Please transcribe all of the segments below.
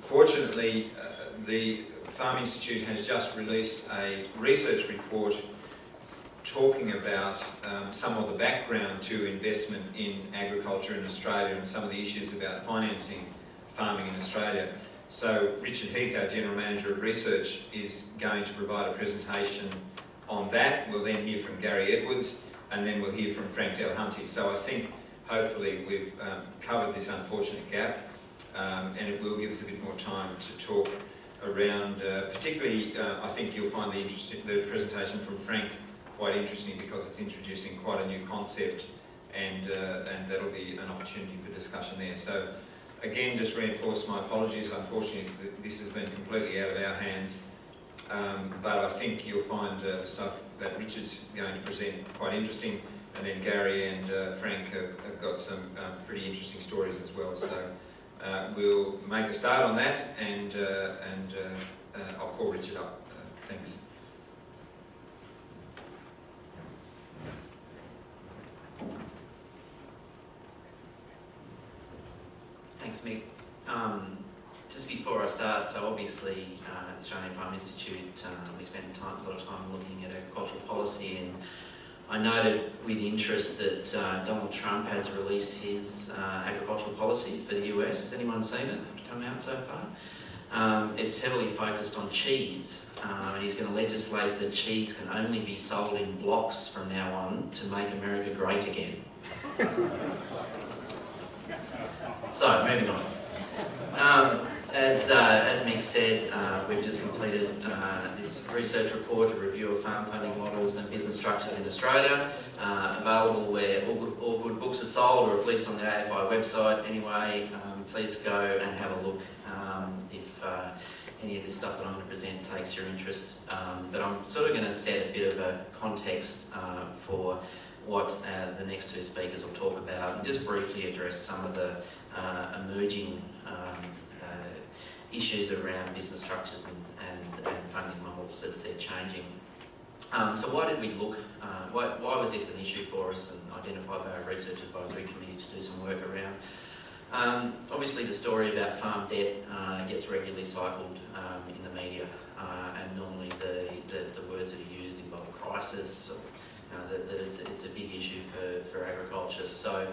Fortunately, the Farm Institute has just released a research report talking about some of the background to investment in agriculture in Australia and some of the issues about financing farming in Australia. So Richard Heath, our General Manager of Research, is going to provide a presentation on that. We'll then hear from Gary Edwards, and then we'll hear from Frank Delahunty. So I think hopefully we've covered this unfortunate gap, and it will give us a bit more time to talk around, particularly I think you'll find the presentation from Frank quite interesting because it's introducing quite a new concept, and that'll be an opportunity for discussion there. So again, just reinforce my apologies. Unfortunately, this has been completely out of our hands, but I think you'll find stuff that Richard's going to present quite interesting, and then Gary and Frank have got some pretty interesting stories as well. So we'll make a start on that, and I'll call Richard up. Thanks. Thanks, Mick. Just before I start, so obviously the Australian Farm Institute, we spent a lot of time looking at agricultural policy, and I noted with interest that Donald Trump has released his agricultural policy for the US. Has anyone seen it come out so far? It's heavily focused on cheese, and he's going to legislate that cheese can only be sold in blocks from now on to make America great again. So, moving on. As Mick said, we've just completed this research report, a review of farm funding models and business structures in Australia, available where all good books are sold, or at least on the AFI website. Anyway, please go and have a look if any of this stuff that I'm going to present takes your interest. But I'm sort of going to set a bit of a context for what the next two speakers will talk about, and just briefly address some of the emerging issues around business structures and funding models as they're changing. So why did we look, why was this an issue for us and identified by our Research Advisory Committee to do some work around? Obviously the story about farm debt gets regularly cycled in the media, and normally the words that are used involve crisis, or, that it's a big issue for agriculture. So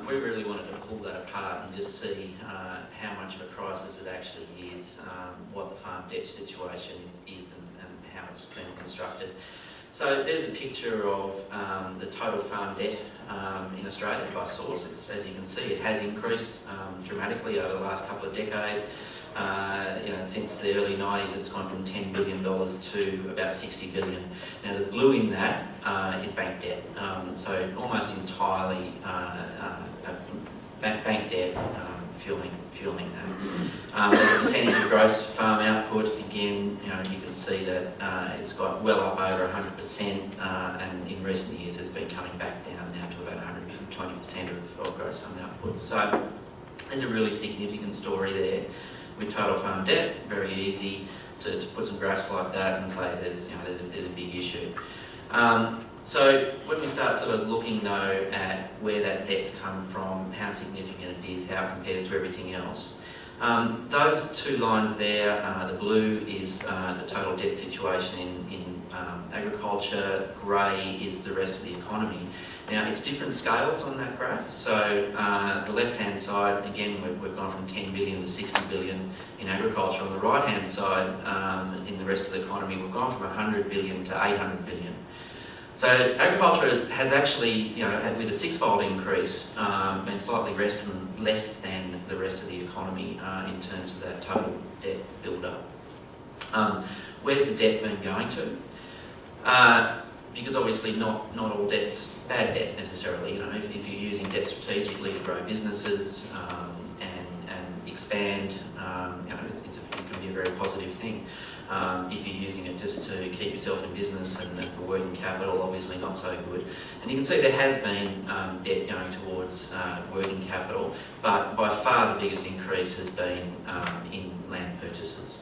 we really wanted to pull that apart and just see how much of a crisis it actually is, what the farm debt situation is and how it's been constructed. So there's a picture of the total farm debt in Australia by source. As you can see, it has increased dramatically over the last couple of decades. Since the early 90s, it's gone from $10 billion to about $60 billion. Now, the blue in that is bank debt. So almost entirely bank debt fueling that. As a percentage of gross farm output, again, you can see that it's got well up over 100%, and in recent years it's been coming back down now to about 120% of gross farm output. So there's a really significant story there. With total farm debt, very easy to put some graphs like that and say there's a big issue. So when we start sort of looking though at where that debt's come from, how significant it is, how it compares to everything else. Those two lines there, the blue is the total debt situation in agriculture, grey is the rest of the economy. Now, it's different scales on that graph. So the left-hand side, again, we've gone from 10 billion to 60 billion in agriculture. On the right-hand side, in the rest of the economy, we've gone from 100 billion to 800 billion. So agriculture has actually, with a six-fold increase, been slightly less than the rest of the economy in terms of that total debt build-up. Where's the debt been going to? Because obviously not all debt's bad debt necessarily. If you're using debt strategically to grow businesses and expand, it can be a very positive thing. If you're using it just to keep yourself in business and for working capital, obviously not so good. And you can see there has been debt going towards working capital, but by far the biggest increase has been in land purchases.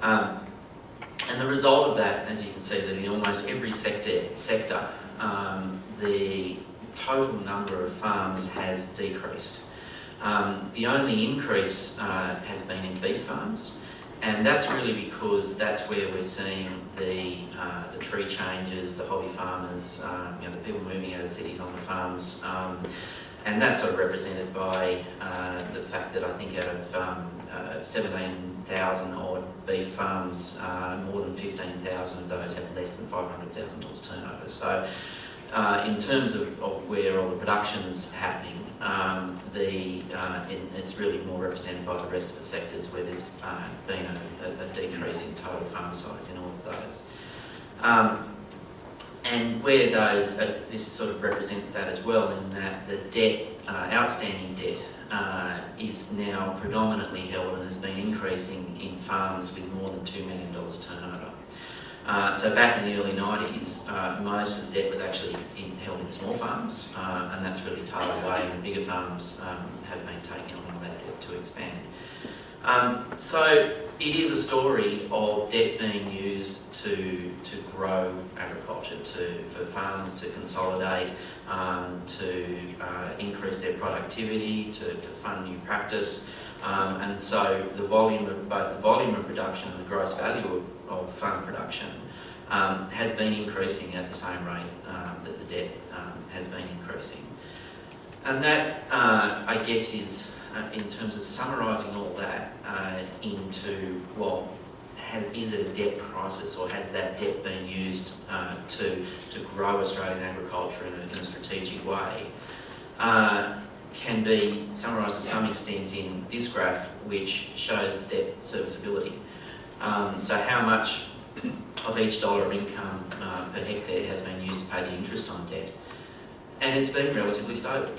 And the result of that, as you can see, that in almost every sector, the total number of farms has decreased. The only increase has been in beef farms, and that's really because that's where we're seeing the tree changes, the hobby farmers, the people moving out of cities on the farms, and that's sort of represented by the fact that I think out of 17,000 odd beef farms, more than 15,000 of those have less than $500,000 turnover. So in terms of where all the production's happening, it's really more represented by the rest of the sectors where there's been a decrease in total farm size in all of those. And where those, this sort of represents that as well, in that the debt, outstanding debt, is now predominantly held and has been increasing in farms with more than $2 million turnover. So back in the early 90s, most of the debt was actually held in small farms, and that's really tailed away, and bigger farms have been taking on that debt to expand. So it is a story of debt being used to grow agriculture, for farms to consolidate, to increase their productivity, to fund new practice. And so the volume of both the volume of production and the gross value of farm production has been increasing at the same rate that the debt has been increasing. And that, I guess, is in terms of summarising all that into, well, is it a debt crisis, or has that debt been used to grow Australian agriculture in a strategic way? Can be summarised to some extent in this graph, which shows debt serviceability. So how much of each dollar of income per hectare has been used to pay the interest on debt? And it's been relatively stable.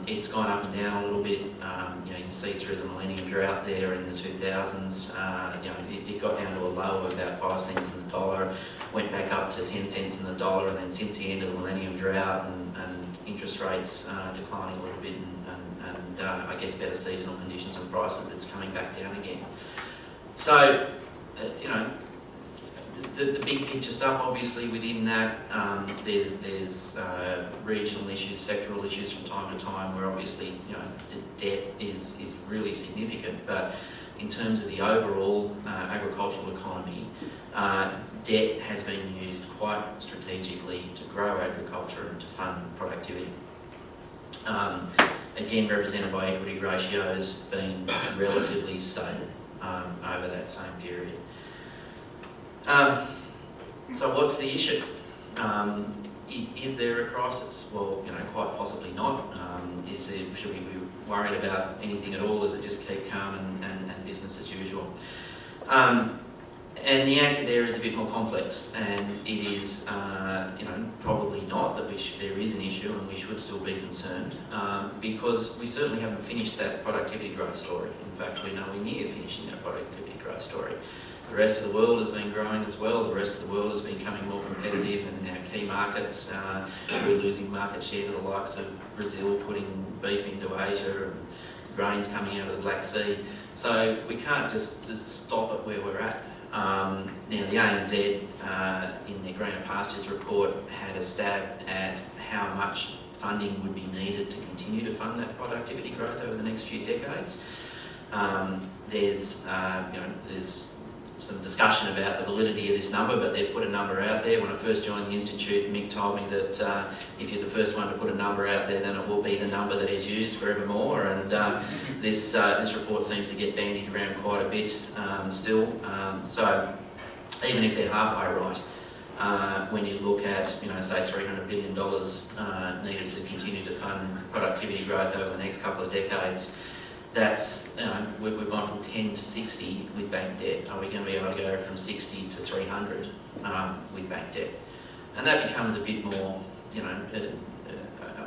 It's gone up and down a little bit. You can see through the millennium drought there in the 2000s. It got down to a low of about 5 cents in the dollar, went back up to 10 cents in the dollar, and then since the end of the millennium drought and interest rates declining a little bit, and I guess better seasonal conditions and prices, it's coming back down again. So, the big picture stuff, obviously within that, there's regional issues, sectoral issues from time to time, where obviously the debt is really significant. But in terms of the overall agricultural economy, debt has been used quite strategically to grow agriculture and to fund productivity. Again, represented by equity ratios being relatively stable over that same period. So what's the issue? Is there a crisis? Well, quite possibly not. Should we be worried about anything at all? Does it just keep calm and business as usual? And the answer there is a bit more complex, and it is, probably not that there is an issue and we should still be concerned, because we certainly haven't finished that productivity growth story. In fact, we're nowhere near finishing that productivity growth story. The rest of the world has been growing as well. The rest of the world is becoming more competitive, and in our key markets, we're losing market share to the likes of Brazil, putting beef into Asia, and grains coming out of the Black Sea. So we can't just stop it where we're at. Now, the ANZ, in their Greener Pastures report, had a stab at how much funding would be needed to continue to fund that productivity growth over the next few decades. There's some discussion about the validity of this number, but they've put a number out there. When I first joined the Institute, Mick told me that if you're the first one to put a number out there, then it will be the number that is used forevermore. And this report seems to get bandied around quite a bit still. So even if they're halfway right, when you look at, say $300 billion needed to continue to fund productivity growth over the next couple of decades, that's, we've gone from 10 to 60 with bank debt. Are we going to be able to go from 60 to 300 with bank debt? And that becomes a bit more,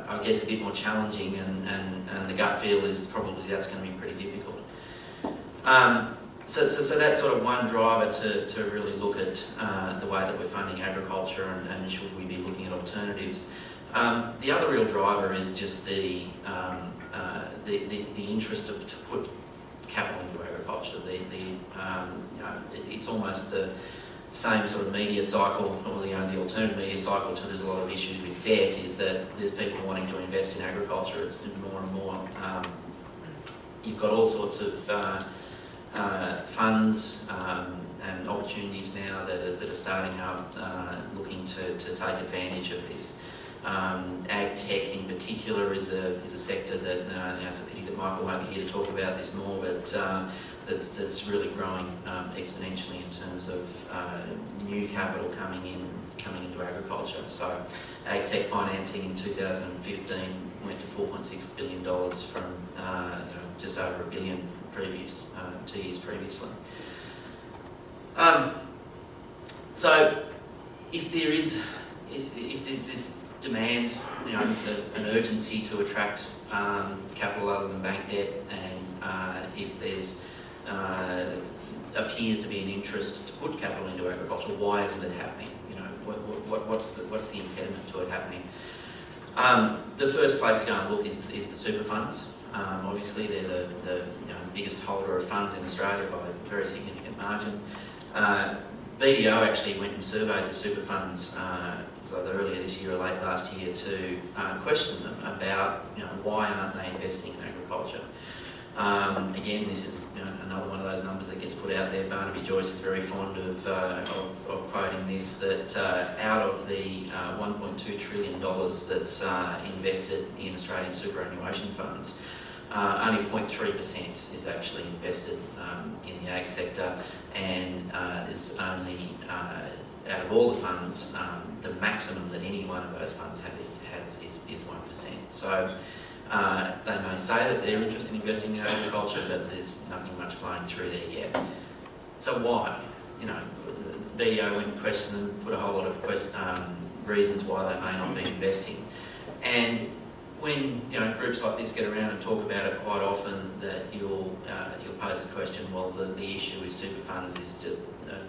I guess a bit more challenging, and the gut feel is probably that's going to be pretty difficult. So that's sort of one driver to really look at the way that we're funding agriculture, and should we be looking at alternatives. The other real driver is just the interest to put capital into agriculture. It's almost the same sort of media cycle, or the only alternative media cycle to there's a lot of issues with debt, is that there's people wanting to invest in agriculture. It's more and more you've got all sorts of funds and opportunities now that are starting up, looking to take advantage of this. Ag tech in particular is a sector that, it's a pity that Michael won't be here to talk about this more, but that's really growing exponentially in terms of new capital coming into agriculture. So ag tech financing in 2015 went to $4.6 billion from just over $1 billion 2 years previously. So if there's this demand, an urgency to attract capital other than bank debt, and if there's appears to be an interest to put capital into agriculture, why isn't it happening? What's the impediment to it happening? The first place to go and look is the super funds. Obviously, they're the biggest holder of funds in Australia by a very significant margin. BDO actually went and surveyed the super funds either earlier this year or late last year to question them about why aren't they investing in agriculture. Again, this is another one of those numbers that gets put out there. Barnaby Joyce is very fond of quoting this, that out of the $1.2 trillion that's invested in Australian superannuation funds, only 0.3% is actually invested in the ag sector, and there's only, out of all the funds, the maximum that any one of those funds is 1%. So they may say that they're interested in investing in agriculture, but there's nothing much flowing through there yet. So why? BDO went and questioned them, put a whole lot of reasons why they may not be investing. And when groups like this get around and talk about it, quite often that you'll pose the question, well, the issue with super funds is that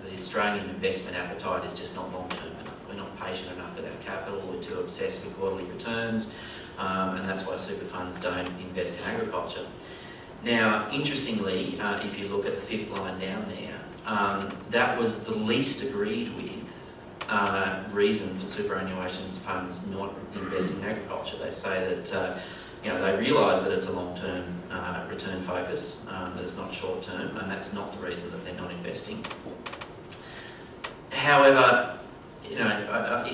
the Australian investment appetite is just not long term enough. We're not patient enough with our capital. We're too obsessed with quarterly returns, and that's why super funds don't invest in agriculture. Now, interestingly, if you look at the fifth line down there, that was the least agreed with reason for superannuation funds not investing in agriculture. They say that they realise that it's a long-term return focus, that it's not short-term, and that's not the reason that they're not investing. However, I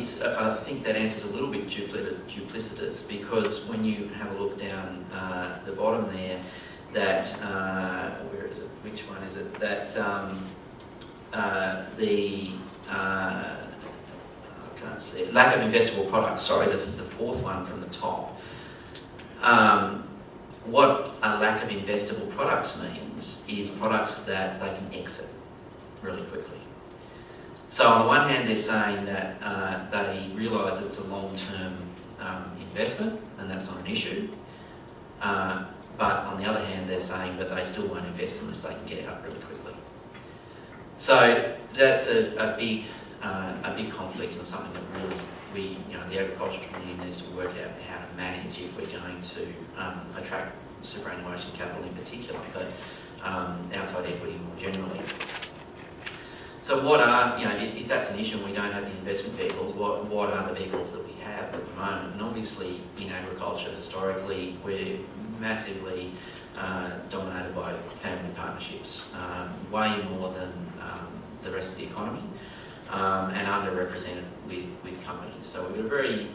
think that answer's a little bit duplicitous, because when you have a look down the bottom there, that where is it? Which one is it? That I can't see it. Lack of investable products. Sorry, the fourth one from the top. What a lack of investable products means is products that they can exit really quickly. So on the one hand, they're saying that they realise it's a long-term investment, and that's not an issue. But on the other hand, they're saying that they still won't invest unless they can get out really quickly. So that's a big conflict, and something that really the agriculture community needs to work out how to manage if we're going to attract superannuation capital in particular, but outside equity more generally. So what are, if that's an issue and we don't have the investment vehicles, what are the vehicles that we have at the moment? And obviously in agriculture historically we're massively dominated by family partnerships, way more than the rest of the economy, and underrepresented with companies. So we've got a very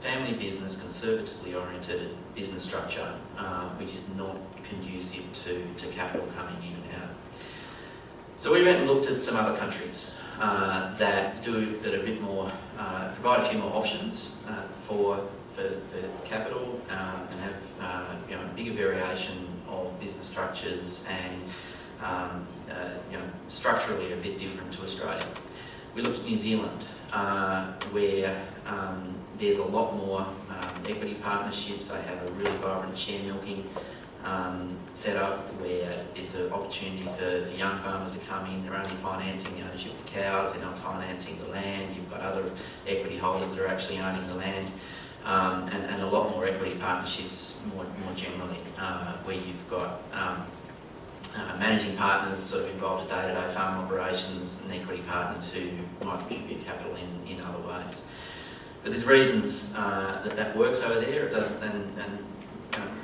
family business, conservatively oriented business structure, which is not conducive to capital coming in and out. So we went and looked at some other countries that are a bit more, provide a few more options for capital, and have a bigger variation of business structures, and structurally a bit different to Australia. We looked at New Zealand, where there's a lot more equity partnerships. They have a really vibrant share milking set up, where it's an opportunity for young farmers to come in. They're only financing the ownership of the cows, they're not financing the land. You've got other equity holders that are actually owning the land, and a lot more equity partnerships more generally, where you've got managing partners sort of involved in day-to-day farm operations, and equity partners who might contribute capital in other ways. But there's reasons that works over there. It doesn't, and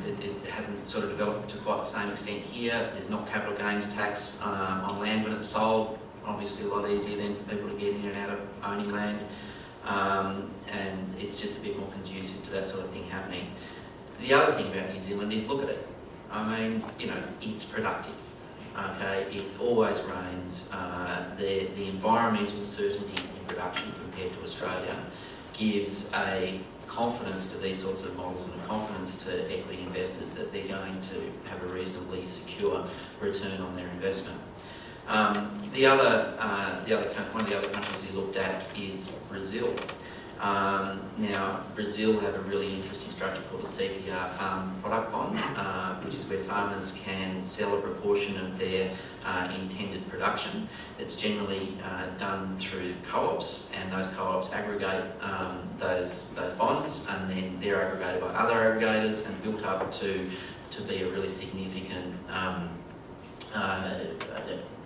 it hasn't sort of developed to quite the same extent here. There's not capital gains tax on land when it's sold. Obviously a lot easier then for people to get in and out of owning land. And it's just a bit more conducive to that sort of thing happening. The other thing about New Zealand is, look at it. I mean, it's productive. Okay, it always rains. The environmental certainty in production compared to Australia gives a confidence to these sorts of models and a confidence to equity investors that they're going to have a reasonably secure return on their investment. One of the other countries we looked at is Brazil. Now, Brazil have a really interesting structure called a CPR farm product bond, which is where farmers can sell a proportion of their intended production. It's generally done through co-ops, and those co-ops aggregate those bonds, and then they're aggregated by other aggregators and built up to be a really significant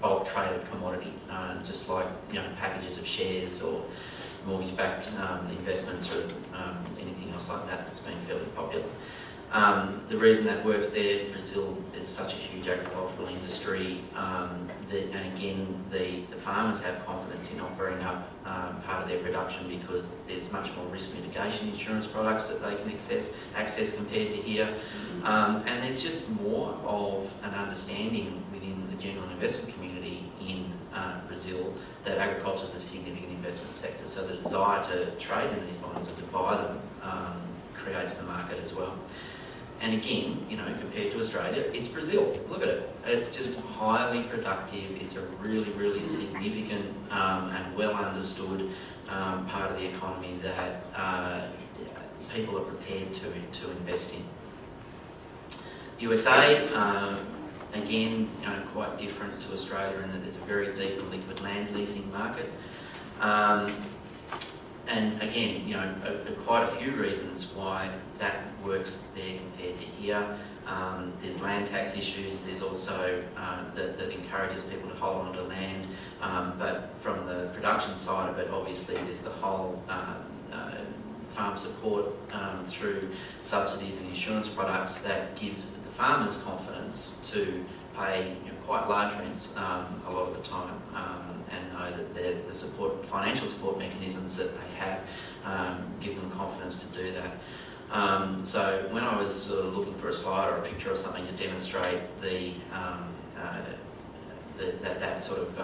bulk traded commodity, just like packages of shares or mortgage-backed investments or anything else like that that's been fairly popular. The reason that works there, Brazil is such a huge agricultural industry, and again, the farmers have confidence in offering up part of their production because there's much more risk mitigation insurance products that they can access compared to here. And there's just more of an understanding within the general investment community in Brazil that agriculture is a significant investment sector. So the desire to trade in these bonds and to buy them creates the market as well. And again, compared to Australia, it's Brazil. Look at it. It's just highly productive. It's a really, really significant and well understood part of the economy that people are prepared to invest in. USA, again, quite different to Australia in that there's a very deep and liquid land leasing market. And again, quite a few reasons why that works there compared to here. There's land tax issues. There's also that encourages people to hold onto land. But from the production side of it, obviously, there's the whole farm support through subsidies and insurance products that gives the farmers confidence to pay quite large rents a lot of the time, and know that the financial support mechanisms that they have give them confidence to do that. So when I was looking for a slide or a picture or something to demonstrate that sort of,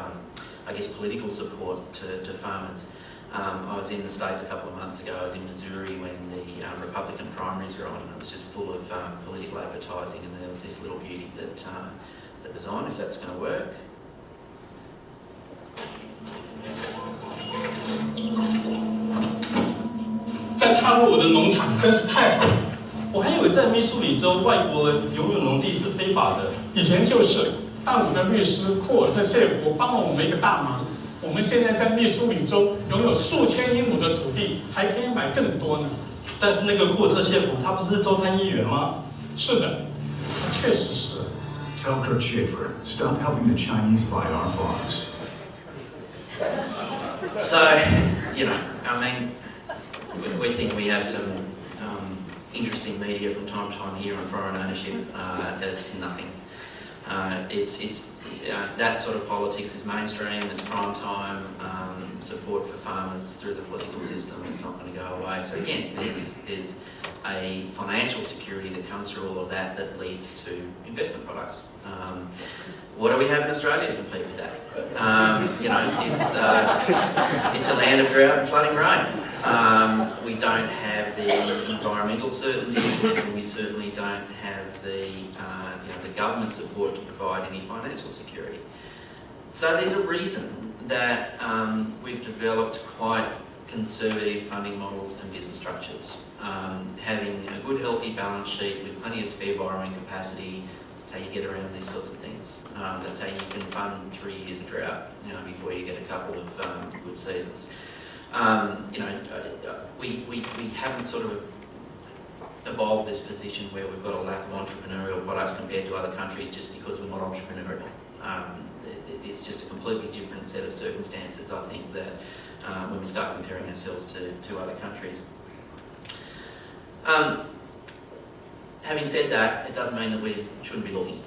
I guess, political support to farmers, I was in the States a couple of months ago. I was in Missouri when the Republican primaries were on, and it was just full of political advertising, and there was this little beauty that was on, if that's going to work. 在踏入我的农场真是太好了。我还以为在密苏里州外国人拥有农地是非法的。以前就是，大鲁的律师库尔特谢夫帮了我们一个大忙。我们现在在密苏里州拥有数千英亩的土地，还可以买更多呢。但是那个库尔特谢夫他不是州参议员吗？是的，他确实是。Tell Kurt Schaefer, stop helping the Chinese buy our farms. So, I mean, we think we have some interesting media from time to time here on foreign ownership. It's nothing. That sort of politics is mainstream. It's prime time. Support for farmers through the political system is not going to go away. So again, there's a financial security that comes through all of that leads to investment products. What do we have in Australia to compete with that? It's a land of drought and flooding rain. We don't have the environmental certainty, and we certainly don't have the government support to provide any financial security. So there's a reason that we've developed quite conservative funding models and business structures. Having a good, healthy balance sheet with plenty of spare borrowing capacity. That's how you get around these sorts of things. That's how you can fund 3 years of drought, before you get a couple of good seasons. We haven't sort of evolved this position where we've got a lack of entrepreneurial products compared to other countries just because we're not entrepreneurial. It's just a completely different set of circumstances, I think, that when we start comparing ourselves to other countries. Having said that, it doesn't mean that we shouldn't be looking.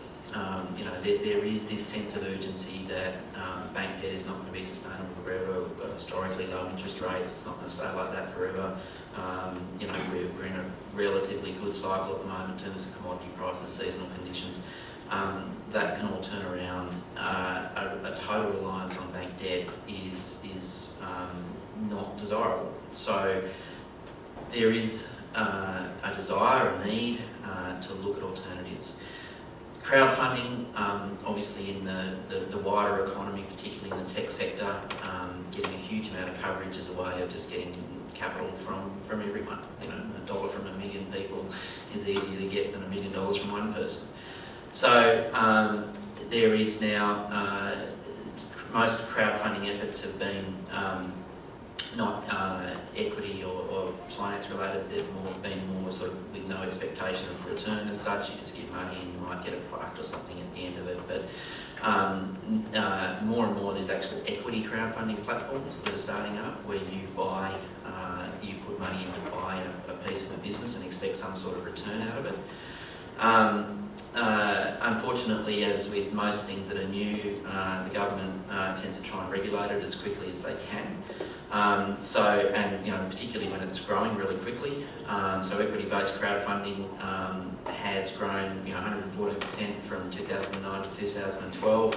There is this sense of urgency that bank debt is not going to be sustainable forever. We've got historically low interest rates. It's not going to stay like that forever. We're in a relatively good cycle at the moment in terms of commodity prices, seasonal conditions. That can all turn around. A total reliance on bank debt is not desirable. So there is a desire, a need to look at alternatives. Crowdfunding, obviously in the wider economy, particularly in the tech sector, getting a huge amount of coverage is a way of just getting capital from everyone. $1 from 1 million people is easier to get than $1 million from one person. So there is now, most crowdfunding efforts have been not equity or finance related. They've been more sort of with no expectation of return as such. You just give money and you might get a product or something at the end of it. But more and more there's actual equity crowdfunding platforms that are starting up where you buy, you put money in to buy a piece of a business and expect some sort of return out of it. Unfortunately, as with most things that are new, the government tends to try and regulate it as quickly as they can. Particularly when it's growing really quickly. So equity-based crowdfunding has grown 140% from 2009 to 2012.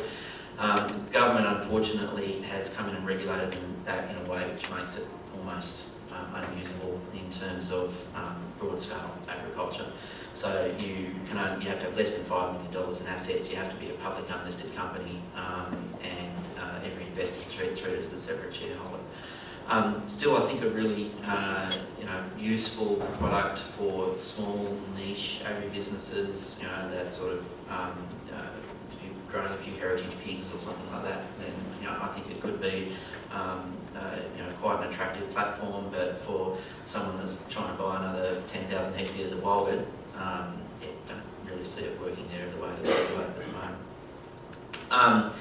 The government, unfortunately, has come in and regulated that in a way which makes it almost unusable in terms of broad-scale agriculture. So you have to have less than $5 million in assets, you have to be a public unlisted company, and every investor is treated as a separate shareholder. Still, I think a really useful product for small niche agribusinesses, that sort of if you've grown a few heritage pigs or something like that, then I think it could be quite an attractive platform. But for someone that's trying to buy another 10,000 hectares of wildwood, don't really see it working there the way that they work at the moment.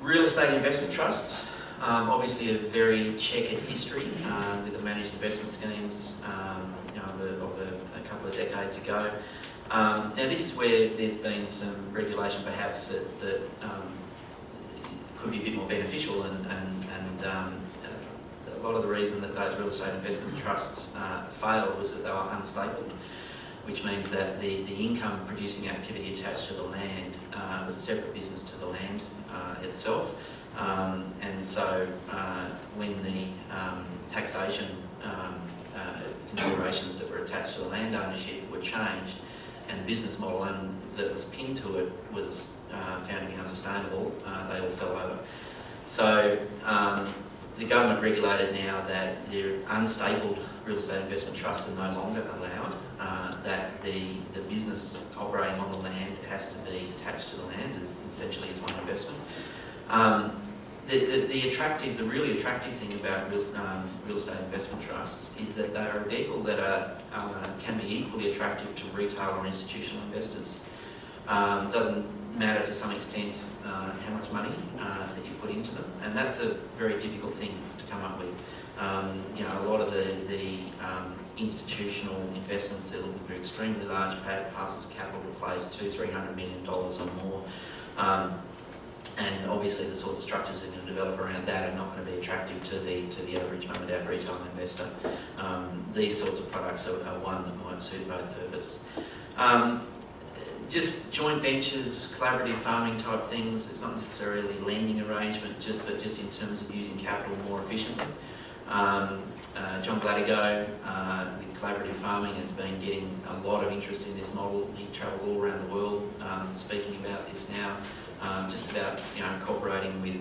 Real estate investment trusts. Obviously a very checkered history with the managed investment schemes of a couple of decades ago. Now this is where there's been some regulation perhaps that could be a bit more beneficial, and a lot of the reason that those real estate investment trusts failed was that they were unstable, which means that the income producing activity attached to the land was a separate business to the land itself. And so when the taxation considerations that were attached to the land ownership were changed and the business model that was pinned to it was found to be unsustainable, they all fell over. So the government regulated now that the unstable real estate investment trusts are no longer allowed, that the business operating on the land has to be attached to the land essentially as one investment. The really attractive thing about real estate investment trusts is that they are a vehicle that can be equally attractive to retail or institutional investors. It doesn't matter to some extent how much money that you put into them, and that's a very difficult thing to come up with. A lot of the institutional investments, they're looking for extremely large parcels of capital to place $200-300 million or more. And obviously the sorts of structures that are going to develop around that are not going to be attractive to the average mum and dad retail investor. These sorts of products are one that might suit both purposes. Just joint ventures, collaborative farming type things. It's not necessarily lending arrangement, but just in terms of using capital more efficiently. John Gladigo with collaborative farming has been getting a lot of interest in this model. He travels all around the world speaking about this now. Just about cooperating with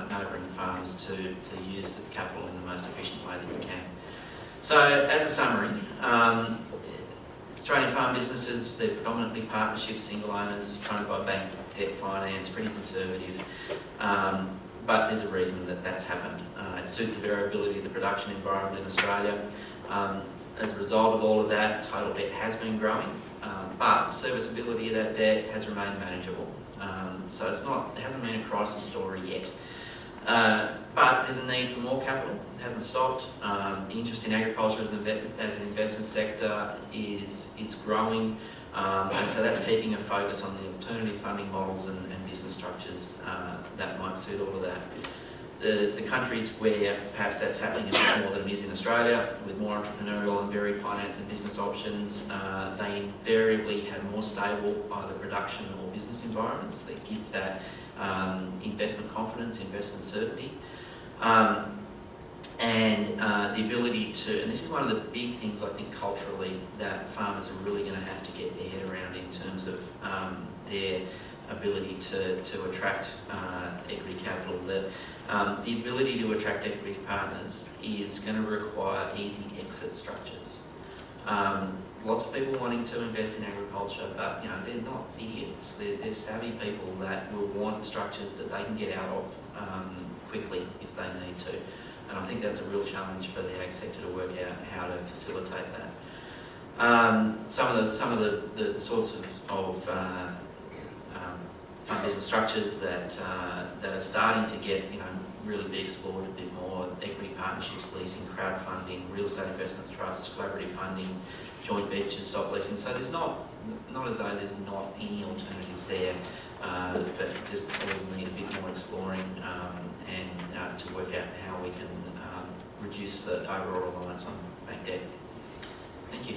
neighbouring farms to use the capital in the most efficient way that you can. So as a summary, Australian farm businesses, they're predominantly partnerships, single owners, funded by bank debt finance, pretty conservative, but there's a reason that that's happened. It suits the variability of the production environment in Australia. As a result of all of that, total debt has been growing, but serviceability of that debt has remained manageable. So it hasn't been a crisis story yet. But there's a need for more capital. It hasn't stopped. The interest in agriculture as an investment sector is growing, and so that's keeping a focus on the alternative funding models and business structures that might suit all of that. The countries where perhaps that's happening a bit more than it is in Australia, with more entrepreneurial and varied finance and business options, they invariably have more stable either production or business environments that gives that investment confidence, investment certainty, and the ability to, and this is one of the big things I think culturally that farmers are really going to have to get their head around in terms of their ability to attract equity capital. The ability to attract equity partners is going to require easy exit structures. Lots of people wanting to invest in agriculture, but they're not idiots. They're savvy people that will want structures that they can get out of quickly if they need to. And I think that's a real challenge for the ag sector to work out how to facilitate that. Some of the sorts of fund business structures that are starting to get really be explored a bit more: equity partnerships, leasing, crowdfunding, real estate investment trusts, collaborative funding, joint ventures, stock leasing. So there's not as though there's not any alternatives there, but just all need a bit more exploring and to work out how we can reduce the overall reliance on bank debt. Thank you.